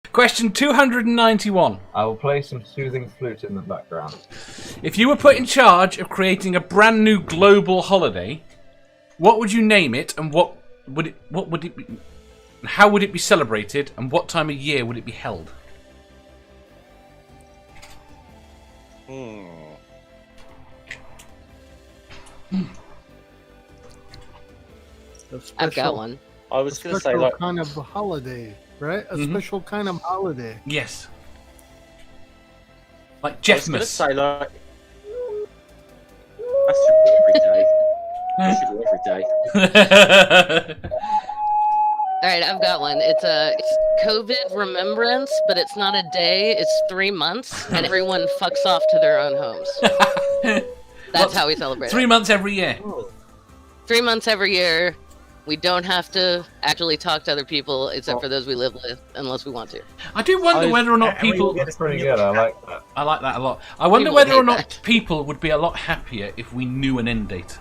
Question 291. I will play some soothing flute in the background. If you were put in charge of creating a brand new global holiday, what would you name it, and what would it be? How would it be celebrated, and what time of year would it be held? I've got one. I was going to say like kind of holiday, right? A special kind of holiday. Yes. Like I was going to Jeffmas. say like that should be every day. That should be every day. All right, I've got one. It's COVID remembrance, but it's not a day. It's 3 months, and everyone fucks off to their own homes. That's how we celebrate. 3 months every year. 3 months every year. We don't have to actually talk to other people, except for those we live with, unless we want to. I do wonder whether or not people... That's pretty good, I like that. I like that a lot. I wonder People whether or hate not that. people would be a lot happier if we knew an end date.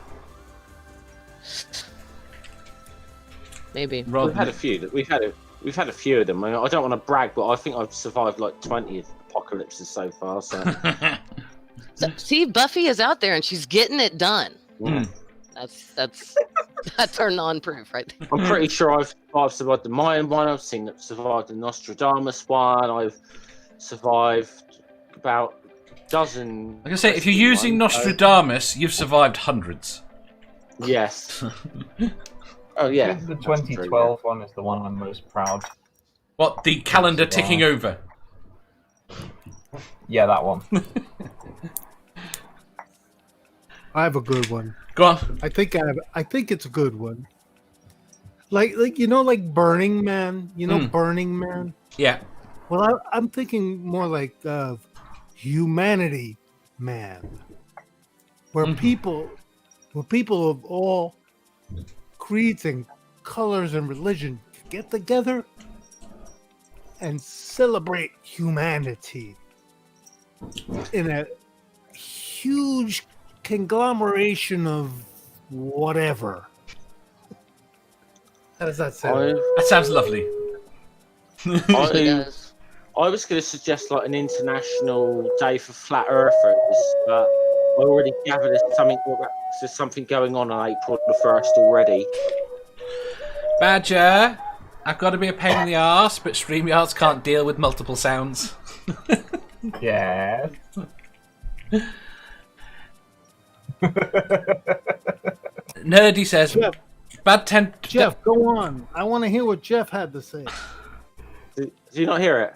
Maybe. Rather We've had a few. We've had a few of them. I don't want to brag, but I think I've survived like 20 apocalypses so far. So So, see, Buffy is out there, and she's getting it done. That's our non-proof right there. I'm pretty sure I've survived the Mayan one. I've survived the Nostradamus one. I've survived about a dozen. Like I say, if you're using Nostradamus, you've survived hundreds. Yes. Oh yeah. The 2012 one is the one I'm most proud. What, the calendar ticking over? Yeah, that one. I have a good one. Go on. I think it's a good one. Like like Burning Man. Burning Man. Yeah. Well, I'm thinking more like Humanity Man, where people of all creeds and colors and religion get together and celebrate humanity in a huge conglomeration of whatever. How does that sound? That sounds lovely. I was going to suggest like an international day for flat earthers, but I already gathered there's something going on April the 1st already. Badger, I've got to be a pain in the arse, but StreamYards can't deal with multiple sounds. Yes. Nerdy says, Jeff, bad temp. Jeff, go on. I want to hear what Jeff had to say. Do you not hear it?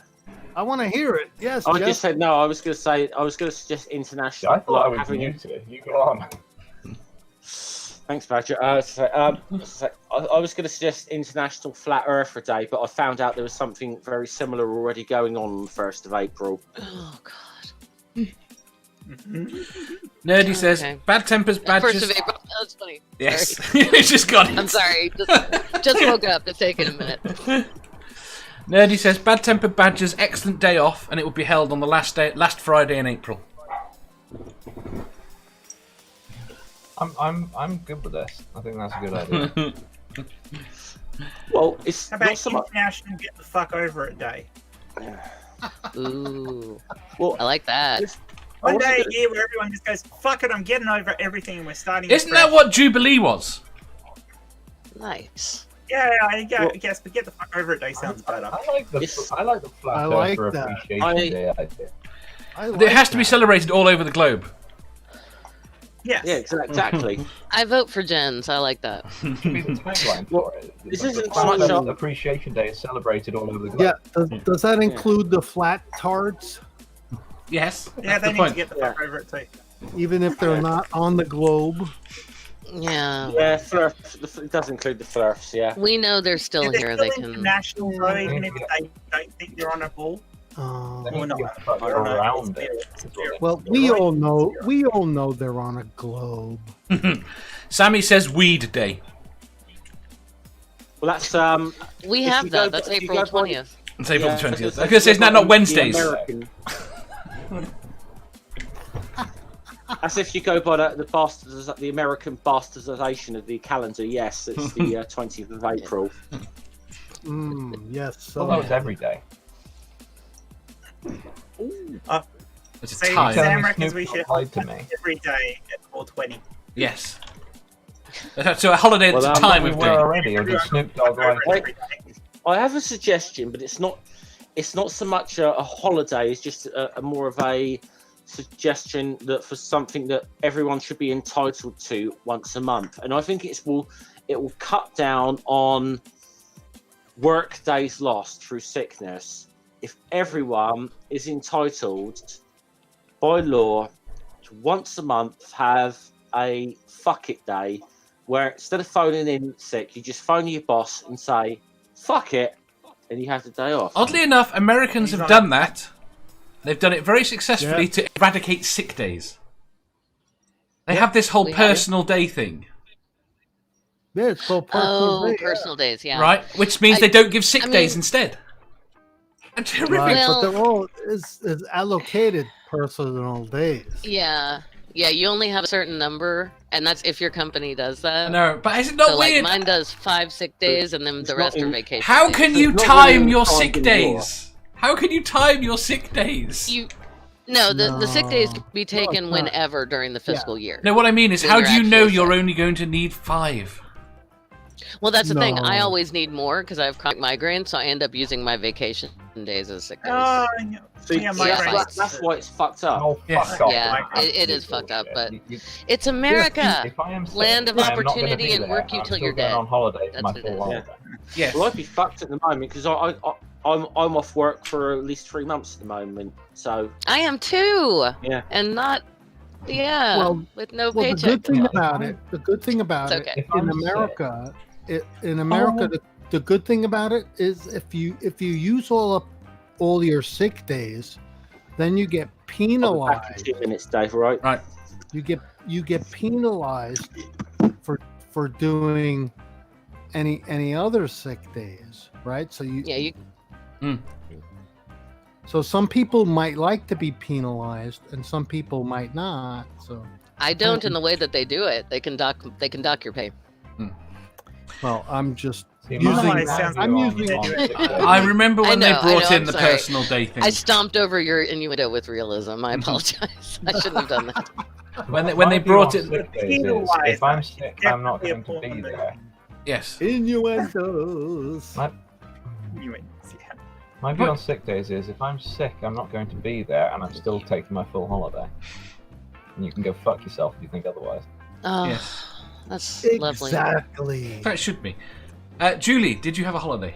I want to hear it. Yes, I Jeff. just said no. I was going to suggest international. I thought I like, was having new to it. You go on. Thanks, Badger. I was going to suggest International Flat Earther Day, but I found out there was something very similar already going on the 1st of April. Oh God. Nerdy says, bad tempers, badgers. 1st of April. That's funny. Yes, Sorry. it's just got it. I'm sorry. Just woke up. It's taking a minute. Nerdy says, bad tempered badgers, excellent day off, and it will be held on the last Friday in April. I'm good with this. I think that's a good idea. Well, it's How about not so much. International Get the Fuck Over It Day? Ooh. Well, I like that. One day a year where everyone just goes, fuck it, I'm getting over everything and we're starting Isn't afresh. that what Jubilee was? Nice. Yeah, I guess, but Get the Fuck Over It Day sounds better. I like the flat I like earther that. appreciation day idea. It has to be celebrated all over the globe. Yes. Yeah, exactly. I vote for Jen's. I like that. Should be the tagline for it. This The isn't Flat so much Earth Appreciation Day is celebrated all over the globe. Yeah, does that include the flat tards, Yes. Yeah, that's they the need point. to get the fuck over it too. even if they're not on the globe? Yeah. Yeah, flurfs. It does include the flurfs, yeah. We know they're still If here. they're They still can. international, though, even if they don't think they're on a ball. They Or need to not. get the fuck Or not. around It's it. weird. Well, we all know they're on a globe. Sammy says Weed Day. Well, that's We if have you that. go- That's if you April go by- 20th. It's April Yeah, the 20th. I was if going to say, isn't that not the Wednesdays? American- As if you go by the American bastardization of the calendar, yes, it's the 20th of April. Yes. Well, that was every day. It's a So time. Sam Telling me reckons Snoop we should lied to me. every day at 4:20. Yes. So a holiday Well, at a I'm time We of were day. already, or did Snoop Dogg lie? Wait. I have a suggestion, but it's not so much a holiday. It's just a more of a suggestion that for something that everyone should be entitled to once a month, and I think it will cut down on work days lost through sickness if everyone is entitled by law to once a month have a fuck it day where instead of phoning in sick, you just phone your boss and say fuck it, and you have the day off. Oddly enough, Americans have done that. They've done it very successfully to eradicate sick days. They have this whole We have it. personal day thing, Yeah, it's called personal day. Personal days, yeah. right? Which means they don't give sick I days mean- instead. And terrific. Right, Well- but they're all is allocated personal days. Yeah. Yeah, you only have a certain number, and that's if your company does that. No, but is it not So, like, weird? mine does 5 sick days, and then It's the not rest are in- vacation How days. can It's you not time really your timed sick in law. days? How can you time your sick days? No, the sick days No. can be taken No, it's not. whenever during the fiscal year. No, what I mean is, When how you're do you know actually you're sick. only going to need 5? Well, that's the thing. I No. always need more because I have chronic migraine, so I end up using my vacation days as sick days. Oh, See, yeah, my brain- that's why it's fucked up. Oh, Yes. fuck off. Yeah, That's it is absolute fucked up, bullshit. but it's America. If I am sick, Land of I am not gonna opportunity be and there, work you I'm till still you're going dead. on holiday for That's my what it full is. holiday. Yes. Well, I'd be fucked at the moment because I'm off work for at least 3 months at the moment. So I am too. Yeah. And not, yeah, Well- with no Well, the paycheck. good thing Yeah. about it, It's okay. If in I'm America, Oh. the good thing about it is if you use all your sick days, then you get I'll be back in penalized. 2 minutes, Dave. Right? You get penalized for doing any other sick days, right? So Yeah, you. so some people might like to be penalized and some people might not. So I don't in the way that they do it. They can dock your pay. well, I'm just See, using Normally it that. sounds I'm like using you do it. I remember when I know, they brought in I'm the sorry. personal day thing. I stomped over your innuendo with realism. I apologize. I shouldn't have done that. When they My view brought on it, sick days is, Penalised, if I'm that's sick, I'm not going definitely to be important. there. yes. innuendos. Yeah. My view on sick days is, if I'm sick, I'm not going to be there, and I'm still taking my full holiday. And you can go fuck yourself if you think otherwise. Oh, Yes. that's lovely. Exactly. That should be. Julie, did you have a holiday?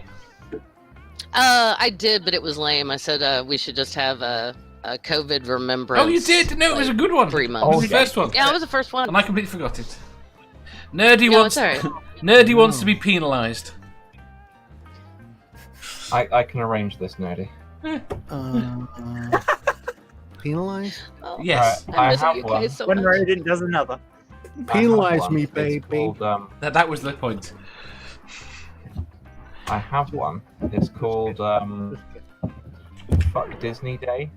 I did, but it was lame. I said we should just have a COVID remembrance. Oh, you did? No, it was a good one. 3 It months. was the first one. Yeah, it was the first one. And I completely forgot it. Nerdy No, wants. it's alright. Nerdy wants to be penalised. I can arrange this, nerdy. Penalize? Oh, Yes. I miss have you one. guys so One much. rodent does another. Penalize I have me, one. baby. It's called, That was the point. I have one. It's called Fuck Disney Day,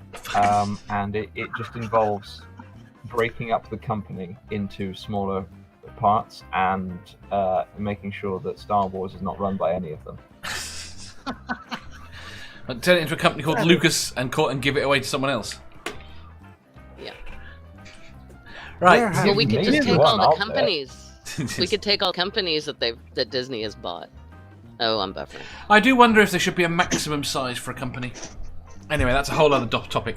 and it just involves breaking up the company into smaller parts and making sure that Star Wars is not run by any of them. Turn it into a company called Lucas and give it away to someone else. Yeah. Right. Well, we could Maybe just take one all the out there. companies. We could take all companies that Disney has bought. Oh, I'm buffering. I do wonder if there should be a maximum size for a company. Anyway, that's a whole other topic.